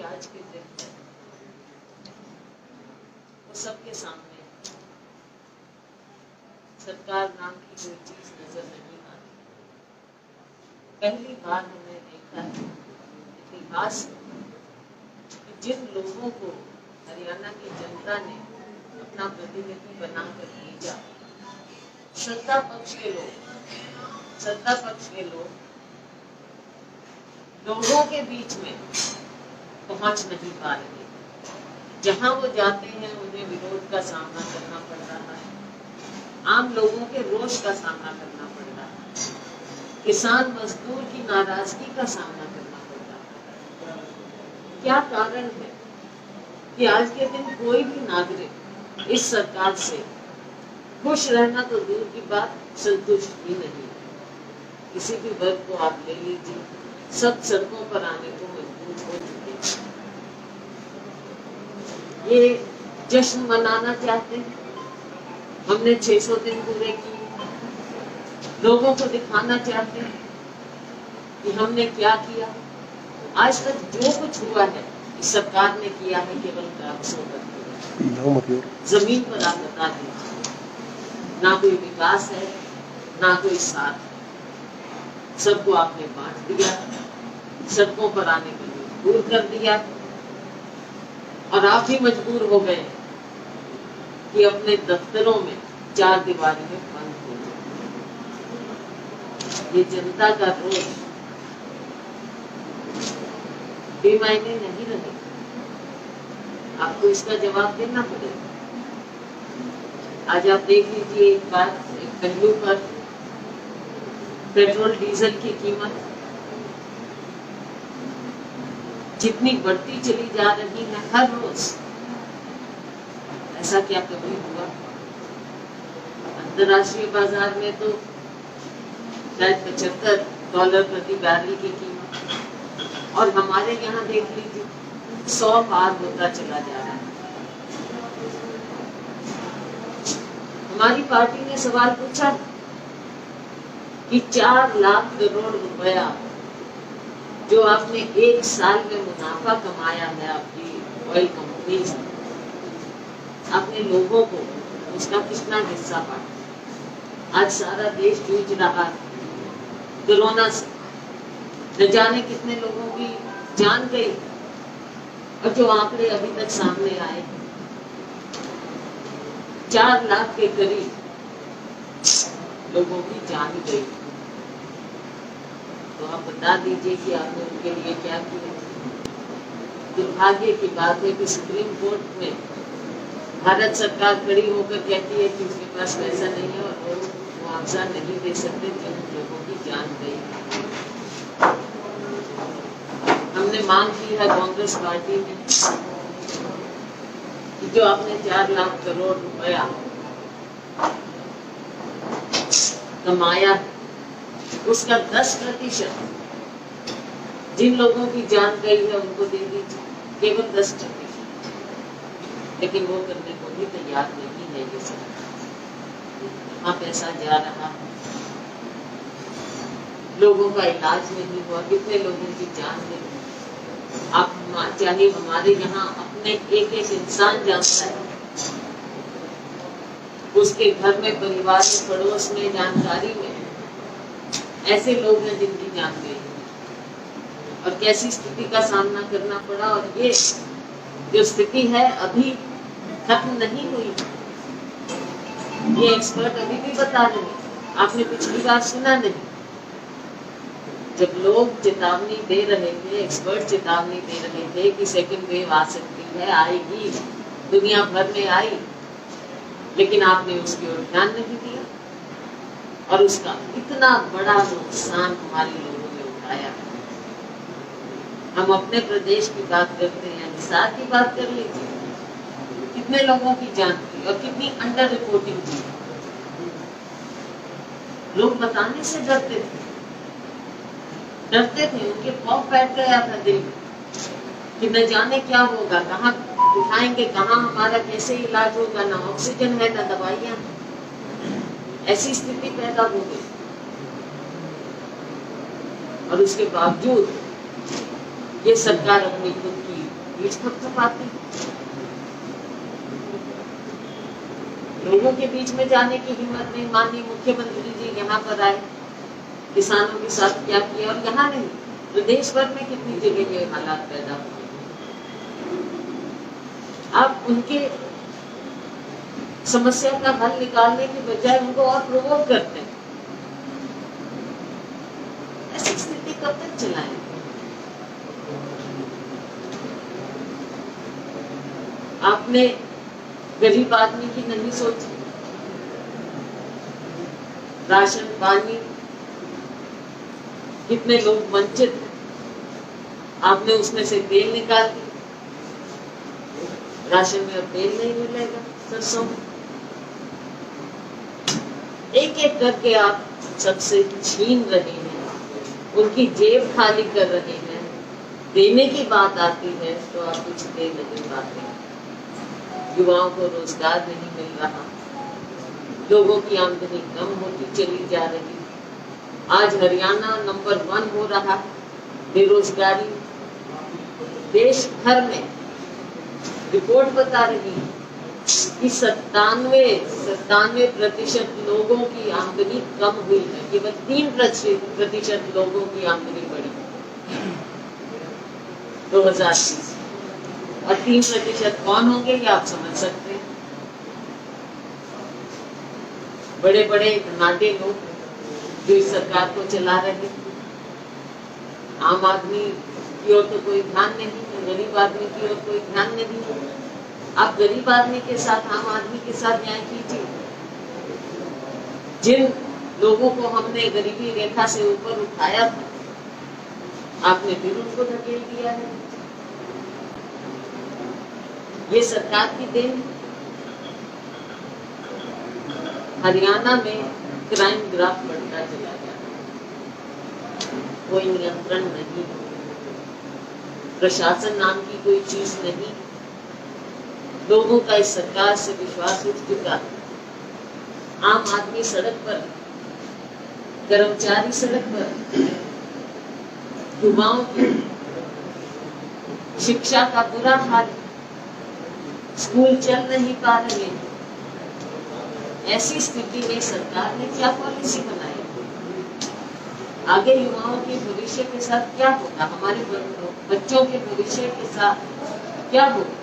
कि आज के दिन वो सबके सामने सरकार नाम की कोई चीज नजर नहीं आती। पहली बार हमने देखा है इतिहास में कि जिन लोगों को हरियाणा की जनता ने अपना प्रतिनिधि बनाकर भेजा, सत्ता पक्ष के लोग लोगों के बीच में पहुंच नहीं पा रहे। जहां वो जाते हैं उन्हें विरोध का सामना करना पड़ रहा है, आम लोगों के रोष का सामना करना पड़ रहा है, किसान मजदूर की नाराजगी का सामना करना पड़ रहा है। क्या कारण है कि आज के दिन कोई भी नागरिक इस सरकार से खुश रहना तो दूर की बात, संतुष्ट ही नहीं। किसी भी वर्ग को आप ले लीजिए, सब सड़कों पर आने को मजबूर हो चुके हैं। ये जश्न मनाना चाहते हैं, हमने 600 दिन पूरे किए, लोगों को दिखाना चाहते हैं कि हमने क्या किया। आज तक जो कुछ हुआ है इस सरकार ने किया है केवल कागजों पर। जमीन पर आप बता दीजिए, ना कोई विकास है, ना कोई साथ है। सबको आपने बांट दिया, सड़कों पर आने के लिए मजबूर कर दिया, और आप भी मजबूर हो गए कि अपने दफ्तरों में चार दीवारी में बंद हो जाए। ये जनता का रोष बेमायने नहीं रहे, आपको इसका जवाब देना पड़ेगा। आज आप देख लीजिए एक पहलू पर पेट्रोल डीजल की कीमत जितनी बढ़ती चली जा रही है हर रोज, ऐसा क्या कभी हुआ? अंतर्राष्ट्रीय बाजार में तो शायद $75 प्रति बैरल की कीमत, और हमारे यहाँ देख लीजिए 100 पार होता चला जा रहा है। हमारी पार्टी ने सवाल पूछा कि 4 लाख करोड़ रुपया जो आपने एक साल में मुनाफा कमाया है आपकी ऑयल कंपनी से, आपने लोगों को उसका कितना हिस्सा बांटा? आज सारा देश जूझ रहा है कोरोना से, न जाने कितने लोगों की जान गई, और जो आंकड़े अभी तक सामने आए 4 लाख के करीब लोगों की जान गई। तो आप बता दीजिए कि आपने उनके लिए क्या किया। दुर्भाग्य की बात है कि सुप्रीम कोर्ट में भारत सरकार खड़ी होकर कहती है कि उसके पास पैसा नहीं है और वो मुआवजा नहीं दे सकते जिन लोगों की जान गई। हमने मांग की है कांग्रेस पार्टी में कि जो आपने 4 लाख करोड़ रुपया कमाया, उसका 10% जिन लोगों की जान गई है उनको दे दीजिए, केवल 10%। लेकिन वो करने को भी तैयार नहीं है ये सरकार। वहाँ पैसा जा रहा, लोगों का इलाज नहीं हुआ, कितने लोगों की जान गई। आप चाहे हमारे यहाँ अपने एक इंसान जानता है, उसके घर में, परिवार में, पड़ोस में, जानकारी में ऐसे लोग हैं जिनकी जान गई, और कैसी स्थिति का सामना करना पड़ा। और ये जो स्थिति है अभी खत्म नहीं हुई, ये एक्सपर्ट अभी भी बता रहे हैं। आपने पिछली बार सुना नहीं, जब लोग चेतावनी दे रहे थे, एक्सपर्ट चेतावनी दे रहे थे कि सेकेंड वेव आ सकती है, आएगी, दुनिया भर में आई, लेकिन आपने उसकी ओर ध्यान नहीं दिया, और उसका इतना बड़ा नुकसान हमारे लोगों ने उठाया। हम अपने प्रदेश की बात करते हैं, हिसार की बात कर लीजिए, कितने लोगों की जान गई और कितनी अंडर रिपोर्टिंग की। लोग बताने से डरते थे, उनके खौफ बैठ गया था दिल में कि न जाने क्या होगा, कहाँ उठाएंगे, कहाँ हमारा कैसे इलाज होगा, ना ऑक्सीजन है, ना दवाइयाँ। ऐसी स्थिति पैदा हो गई, और उसके बावजूद ये सरकार अपनी खुद की बीज थपथपाती, लोगों के बीच में जाने की हिम्मत नहीं। माननीय मुख्यमंत्री जी यहाँ पर आए, किसानों के साथ क्या किया, और यहाँ नहीं तो देश भर में कितनी जगह ये हालात पैदा हुए। आप उनके समस्या का हल निकालने के बजाय उनको और प्रोवोक करते हैं। ऐसी स्थिति कब तक चलाएं? आपने गरीब आदमी की नहीं सोची, राशन पानी, कितने लोग वंचित हैं, आपने उसमें से तेल निकाल दिया। राशन में अब तेल नहीं मिलेगा, सरसों में एक एक करके आप सबसे छीन रहे हैं, उनकी जेब खाली कर रहे हैं। देने की बात आती है तो आप कुछ दे नहीं पाते। युवाओं को रोजगार नहीं मिल रहा, लोगों की आमदनी कम होती चली जा रही। आज हरियाणा नंबर 1 हो रहा है बेरोजगारी। देश भर में रिपोर्ट बता रही है कि 97% लोगों की आमदनी कम हुई है, केवल 3% लोगों की आमदनी बढ़ी 2020। और 3% कौन होंगे ये आप समझ सकते हैं। बड़े बड़े धनाढ्य लोग जो इस सरकार को चला रहे, आम आदमी की ओर तो कोई ध्यान नहीं, गरीब आदमी की ओर कोई ध्यान नहीं। आप गरीब आदमी के साथ, आम आदमी के साथ न्याय कीजिए। जिन लोगों को हमने गरीबी रेखा से ऊपर उठाया था, आपने फिर उनको धकेल दिया है। ये सरकार की देन। हरियाणा में क्राइम ग्राफ बढ़ता चला गया, कोई नियंत्रण नहीं, प्रशासन नाम की कोई चीज नहीं। लोगों का इस सरकार से विश्वास उठ चुका। आम आदमी सड़क पर, कर्मचारी सड़क पर, युवाओं की शिक्षा का बुरा हाल, स्कूल चल नहीं पा रहे। ऐसी स्थिति में सरकार ने क्या पॉलिसी बनाई? आगे युवाओं के भविष्य के साथ क्या होगा, हमारे बच्चों के भविष्य के साथ क्या होगा?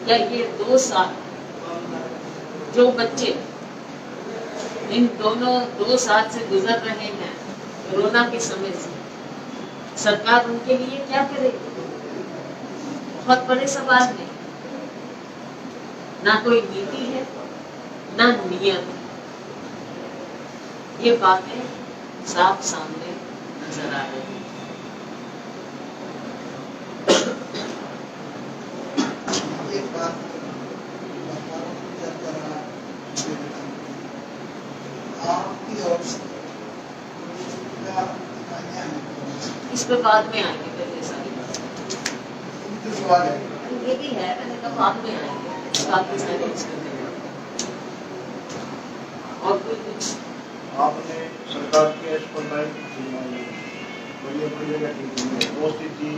क्या ये 2 साल जो बच्चे इन दोनों 2 साल से गुजर रहे हैं कोरोना के समय से, सरकार उनके लिए क्या करेगी? बहुत बड़े सवाल है। ना कोई नीति है, ना नियम। ये बातें साफ सामने नजर आ रही हैं। एक बात आपकी ओर से इस पे बाद में आएंगे, पहले सारी सवाल है। ये भी है, मैंने कहा बाद में आएंगे, बाकी सारी और कोई कुछ। आपने सरकार की बड़ी जगह ठीक वो स्थिति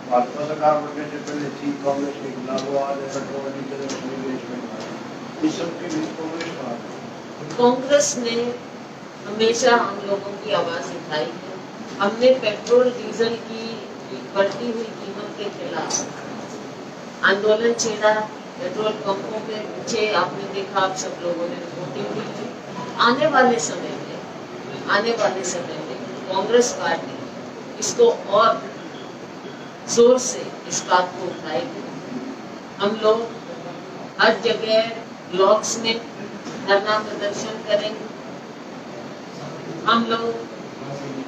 भाजपा सरकार बनने से पहले थी, कांग्रेस के खिलाफ वो आज पेट्रोल डीजल इस सब के लिए कांग्रेस का। कांग्रेस ने हमेशा हम लोगों की आवाज उठाई है। हमने पेट्रोल डीजल की बढ़ती हुई कीमत के खिलाफ आंदोलन छेड़ा। पेट्रोल पंपों के पीछे आपने देखा, आप सब लोगों ने वोटिंग की थी। आने वाले समय में कांग्रेस पार्टी इसको और जोर से इस बात को उठाएगी। हम लोग हर जगह ब्लॉक्स में धरना प्रदर्शन करेंगे। हम लोग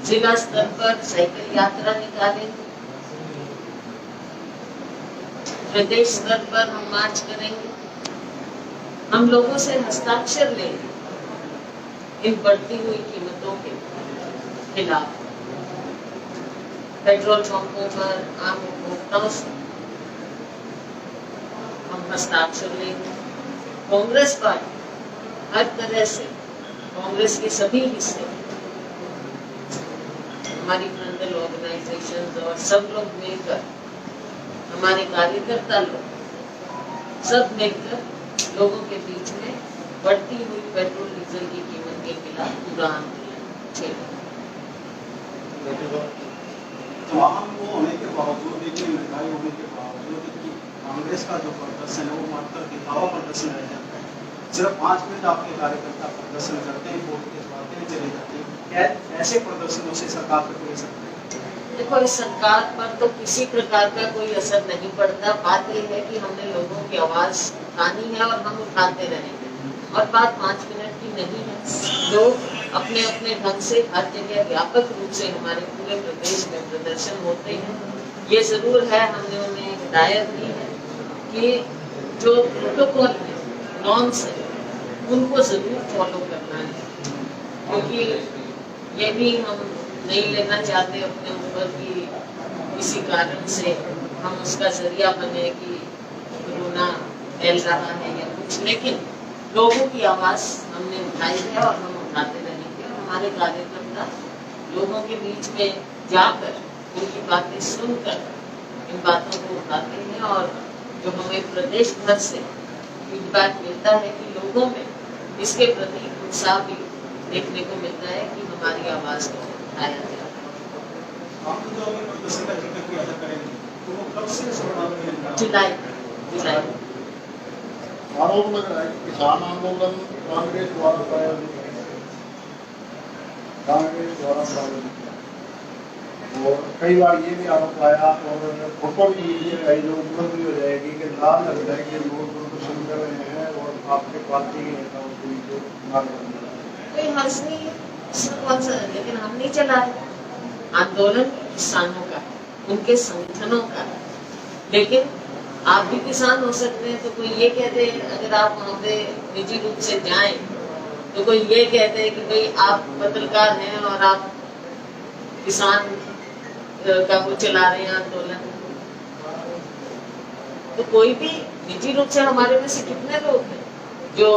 जिला स्तर पर साइकिल यात्रा निकालेंगे। प्रदेश स्तर पर हम मार्च करेंगे। हम लोगों से हस्ताक्षर लेंगे इन बढ़ती हुई कीमतों के खिलाफ। पेट्रोल पंपों पर आम उपभोक्ताओं से हम हस्ताक्षर लेंगे। कांग्रेस पार्टी हर तरह से, कांग्रेस के सभी हिस्से, हमारी फ्रंटल ऑर्गेनाइजेशन ऑर्गेनाइजेशंस और सब लोग मिलकर, हमारे कार्यकर्ता लोग सब मिलकर लोगों के बीच में बढ़ती हुई पेट्रोल डीजल की कीमत के खिलाफ पूरा आंदोलन छेड़ा। तमाम वो होने के बावजूद, इतनी महंगाई होने के बावजूद कि कांग्रेस का जो प्रदर्शन है वो मात्र दिखावा प्रदर्शन रह जाता है। सिर्फ 5 मिनट आपके कार्यकर्ता प्रदर्शन करते हैं, वोट के बातें चले जाती हैं। ऐसे प्रदर्शनों से सरकार पर कोई असर नहीं? देखो, इस सरकार पर तो किसी प्रकार का कोई असर नहीं पड़ता। बात यह है कि हमने लोगों की आवाज उठानी है और हम उठाते रहेंगे। और बात 5 मिनट की नहीं है। लोग अपने अपने ढंग से हर जगह व्यापक रूप से हमारे पूरे प्रदेश में प्रदर्शन होते हैं। ये जरूर है, हमने उन्हें हिदायत दी है कि जो प्रोटोकॉल है, नॉर्म्स है, उनको जरूर फॉलो करना है, क्योंकि ये भी हम नहीं लेना चाहते अपने ऊपर कि किसी कारण से हम उसका जरिया बने कि कोरोना फैल रहा है या कुछ। लेकिन लोगों की आवाज हमने उठाई है और हम उठाते रहेंगे। हमारे कार्यकर्ता लोगों के बीच में जाकर उनकी बातें सुनकर इन बातों को उठाते हैं। और जो हमें प्रदेश भर से फीडबैक मिलता है कि लोगों में इसके प्रति उत्साह भी देखने को मिलता है कि हमारी आवाज को उठाया जाए। हम जो अभी प्रदर्शन का जिक्र किया था करेंगे, तो वो कब से शुरुआत में? जुलाई। आरोप लग रहा है कि किसान आंदोलन कांग्रेस द्वारा प्रायोजित है, कांग्रेस द्वारा प्रायोजित है। और कई बार ये भी आरोप आया और फोटो भी ये आई जो उपलब्ध भी हो जाएगी कि लाल लग रहा है कि लोग प्रदर्शन कर रहे हैं और आपके पार्टी के नेताओं को जो मार कोई हर्ष नहीं है इसमें, कौन सा। लेकिन हम नहीं चला रहे आंदोलन किसानों का, उनके संगठनों का। लेकिन आप भी किसान हो सकते हैं। तो कोई ये कहते हैं अगर आप वहाँ पे निजी रूप से जाएं तो कोई ये कहते हैं कि भाई आप पत्रकार हैं और आप किसान का वो चला रहे हैं आंदोलन। तो कोई भी निजी रूप से, हमारे में से कितने लोग हैं जो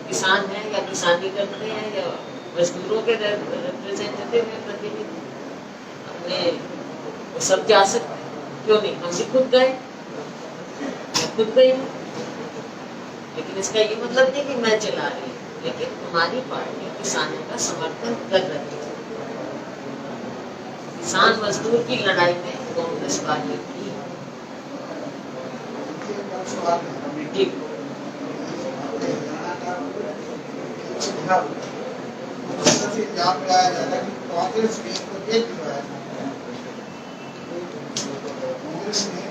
किसान हैं या किसानी करते हैं या मजदूरों के रिप्रेजेंटेटिव हैं, प्रतिनिधि, अपने वो सब जा सकते हैं। क्यों नहीं, हम भी खुद गए, खुद गई। लेकिन इसका ये मतलब नहीं कि मैं चला रही हूँ। लेकिन हमारी पार्टी किसानों का समर्थन कर रही है। किसान मजदूर की लड़ाई में कांग्रेस पार्टी की ठीक।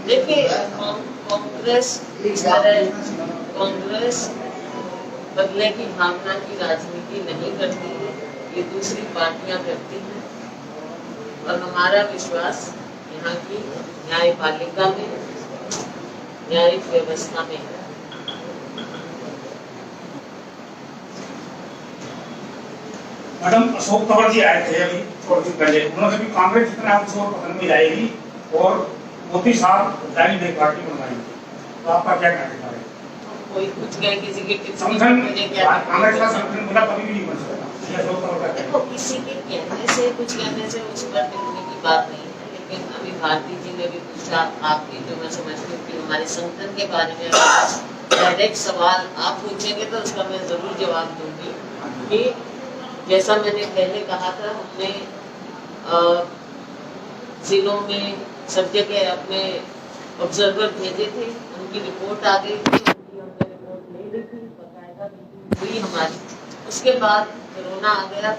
देखिए, कांग्रेस बदले की भावना की राजनीति नहीं करती है, ये दूसरी पार्टियां करती हैं। और हमारा विश्वास यहाँ की न्यायपालिका में, न्यायिक व्यवस्था में है। मैडम, अशोक तंवर जी आए थे अभी थोड़ी दिन पहले, उन्होंने भी कांग्रेस जितना आपको पसंद में जाएगी और मोदी साहब जारी नई पार्टी बनवाएंगे, तो आपका क्या कहना है? कोई कुछ कहे किसी के संगठन कांग्रेस का संगठन बोला कभी भी नहीं बन सकता। देखो, किसी के कहने से, कुछ कहने से उस पर टिकने की बात नहीं है। लेकिन अभी भारती जी ने भी पूछा, आपकी जो मैं समझती हूँ कि हमारे संगठन के बारे में डायरेक्ट सवाल आप पूछेंगे तो उसका मैं जरूर जवाब दूंगी कि जैसा मैंने पहले कहा था, हमने जिलों में सब जगह अपने ऑब्जर्वर भेजे थे, उनकी रिपोर्ट आ गई थी, उनकी हमने रिपोर्ट ले ली थी, बकायदा हुई हमारी। उसके बाद कोरोना आ गया,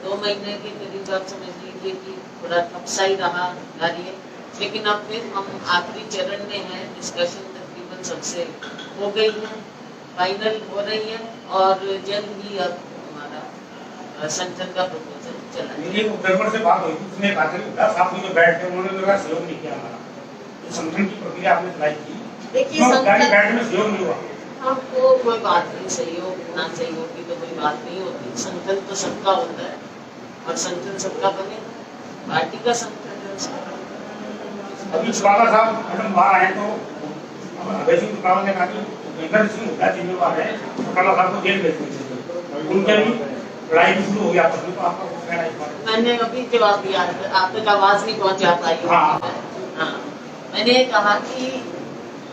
2 महीने के करीब आप समझ लीजिए कि थोड़ा खपसाई रहा कार्य। लेकिन अब फिर हम आखिरी चरण में हैं, डिस्कशन तकरीबन सबसे हो गई है, फाइनल हो रही है और जल्द ही अब हमारा संगठन का प्रपोजल चला। मेरी ऑब्जर्वर से बात हुई थी, उसने कहा था साथ में जो बैठ गए उन्होंने मेरा सहयोग नहीं किया। हमारा जो संगठन की प्रक्रिया आपने चलाई थी, देखिए, बैठ में सहयोग नहीं हुआ। हमको कोई बात नहीं, सहयोग ना सहयोग की तो कोई बात नहीं होती। संगठन तो सबका होता है और संगठन सबका बनेगा, पार्टी का संगठन है उसका। अभी चुकाला साहब मैडम बाहर आए तो अभय सिंह चुकाला ने कहा कि जिम्मेवार है, चुकाला साहब को जेल भेज दीजिए। उनके भी लड़ाई भी शुरू हो गया आपस में, तो आपका कुछ कहना है इस बारे में? मैंने अभी जवाब दिया, आप तक आवाज नहीं पहुंचा पाई। हाँ। हाँ, मैंने कहा कि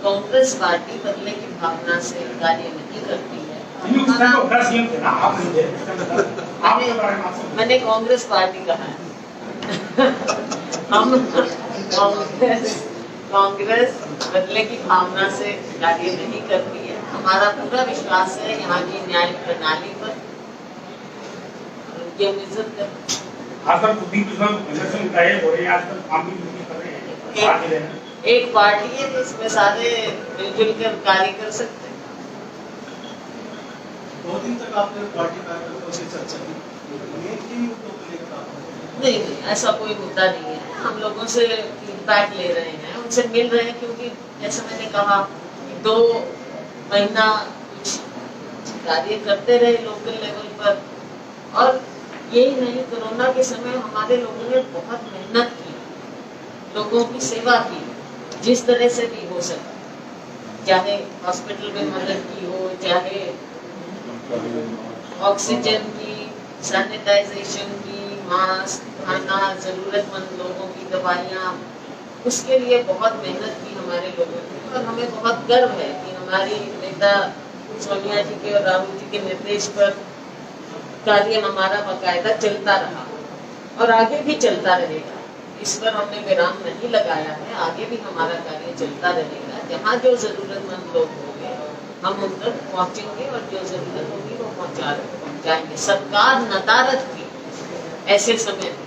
कांग्रेस पार्टी बदले की भावना से कार्य नहीं करती है। क्योंकि उस टाइम तो 10 सीएम थे ना, आप नहीं थे उस टाइम तो 10। आपके बारे में आपसे मैंने कांग्रेस पार्टी कहा है। हम कांग्रेस बदले की भावना से कार्य नहीं करती है। हमारा पूरा विश्वास है यहाँ की न्याय प्रणाली पर, उनकी हम इज्जत करते हैं। आजकल बुद्धि इलेक्शन का हो रहे हैं, आजकल काम भी नहीं कर रहे हैं, आगे रहे हैं। एक पार्टी है जिसमें सारे मिलजुल कर कार्य कर सकते हैं। 2 दिन तक आपने पार्टी कार्यकर्ताओं से चर्चा की, मेन की मुद्दों को लेकर आप नहीं, ऐसा कोई मुद्दा नहीं है। हम लोगों से फीडबैक ले रहे हैं, उनसे मिल रहे हैं, क्योंकि जैसे मैंने कहा 2 महीना कुछ कार्य करते रहे लोकल लेवल पर। और यही नहीं, कोरोना के समय हमारे लोगों ने बहुत मेहनत की, लोगों की सेवा की, जिस तरह से भी हो सका, चाहे हॉस्पिटल में मदद की हो, चाहे ऑक्सीजन की, सैनिटाइजेशन की, मास्क, खाना, जरूरतमंद लोगों की दवाइयाँ, उसके लिए बहुत मेहनत की हमारे लोगों ने। और हमें बहुत गर्व है कि हमारी नेता सोनिया जी के और राहुल जी के निर्देश पर कार्य हमारा बाकायदा चलता रहा और आगे भी चलता रहेगा। इस पर हमने विराम नहीं लगाया है, आगे भी हमारा कार्य चलता रहेगा। जहाँ जो जरूरतमंद लोग होंगे हम उन तक पहुँचेंगे और जो जरूरत होगी वो पहुँचाएंगे। सरकार नदारद की ऐसे समय में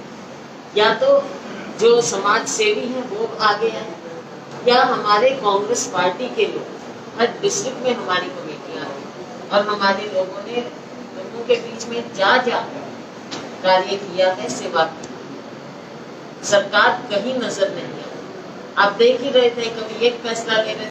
या तो जो समाज सेवी हैं वो आगे आए, या हमारे कांग्रेस पार्टी के लोग। हर डिस्ट्रिक्ट में हमारी कमेटियां हैं और हमारे लोगों ने लोगों के बीच में जा कार्य किया है, सेवा की। सरकार कहीं नजर नहीं आई। आप देख ही रहे थे, कभी एक फैसला ले रहे